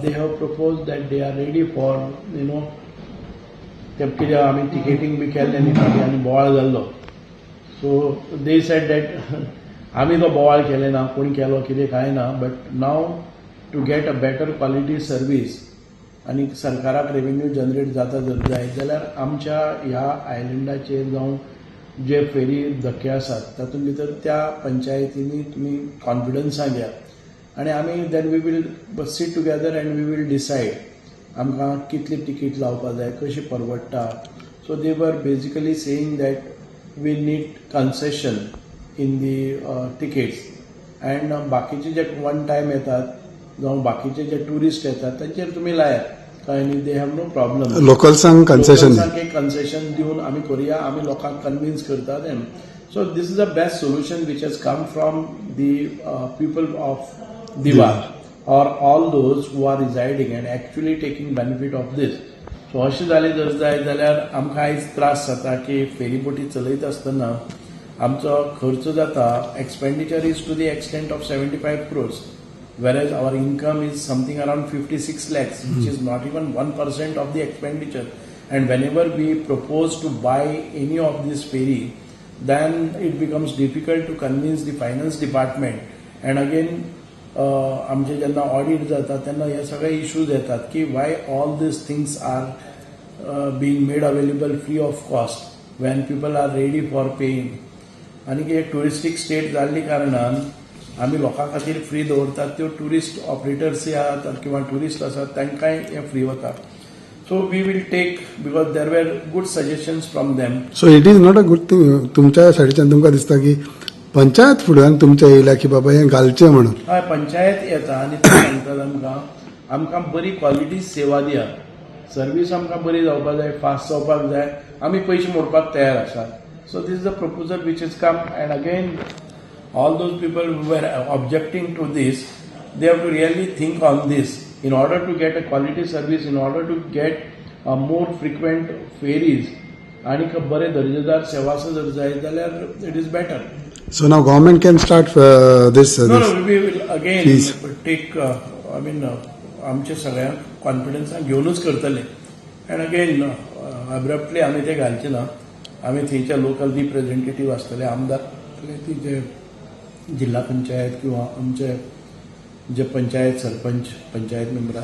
they have proposed that they are ready for, ते कितें आमी टिकेटींग बी केल्लें न्ही फाटीं आनी बोवाळ जाल्लो. सो दे सेड दॅट आमी तो बोवाळ केले ना, कोणी केलो कितें कांय ना, but now to get a better quality service आनी सरकाराक रेव्हेन्यू जनरेट जाता जर जाय जाल्यार आमच्या ह्या आयलंडाचेर जावं जे फेरी धक्के आसात तातूंत भितर त्या पंचायतींनी तुमी कॉन्फिडन्सान घ्या आनी आमी then we will sit together and we will decide आमकां कितली तिकीट लावपाक जाय, कशी परवडटा. So they were basically saying that we need concession in the tickets and बाकीचे जे वन टायम येतात जावं बाकीचे जे टुरिस्ट येतात तांचेर तुमी लायात काय न्ही, दे हॅव नो प्रॉब्लम. लोकल्सांक कन्सेशन एक कन्सेशन दिवन आमी करुया, आमी लोकांक कन्विन्स करता them. So this is the best solution which has come from the people of Diva or all those who are residing and actually taking benefit of this. So अशें जालें जर जाय जाल्यार आमकां आयज त्रास जाता की फेरी बोटी चलयता आसतना आमचो खर्च जाता, expenditure is to the extent of 75 crores, whereas our income is something around 56 lakhs, which is not even 1% of the expenditure. And whenever we propose to buy any of this ferry, then it becomes difficult to convince the finance department. And again, आमचे जेन्ना audit जाता तेन्ना हे सगळे issues येतात की why all these things are being made available free of cost when people are ready for paying. आनी एक टुरिस्टीक स्टेट जाल्ली कारणान आमी लोकां खातीर फ्री दवरतात, त्यो टुरिस्ट ऑपरेटर्सय आसात किंवा टुरिस्ट आसात तांकांय हे फ्री वता. So we will take because there were good suggestions from them. So it is not a good thing. तुमच्या सायडीच्यान तुमकां दिसता की पंचायत फुड्यान तुमच्या येयल्या की बाबा हें घालचें म्हणून? हय, पंचायत येता आनी ते सांगतात आमकां बरी क्वॉलिटी सेवा दिया, सर्वीस आमकां बरी जावपाक जाय, फास्ट जावपाक जाय, आमी पयशे मोडपाक तयार आसात. So this is the proposal which is come. And again all those people who were objecting to this, they have to really think on this in order to get a quality service, in order to get more frequent ferries आणि बरे दर्जेदार सेवा जर जाय जाल्यार it is better. So now government can start this. No, we will again take. I mean, आमचे सगळ्यांक कॉन्फिडन्सान घेवनूच करतले. एंड अगेन अब्रप्टली आमी ते घालचे ना. आमी थंयचे लोकल रिप्रेझेंटेटिव्ह आसतले, आमदार ती जे जिल्हा पंचायत किंवा आमचे जे पंचायत सरपंच, पंचायत मेंबर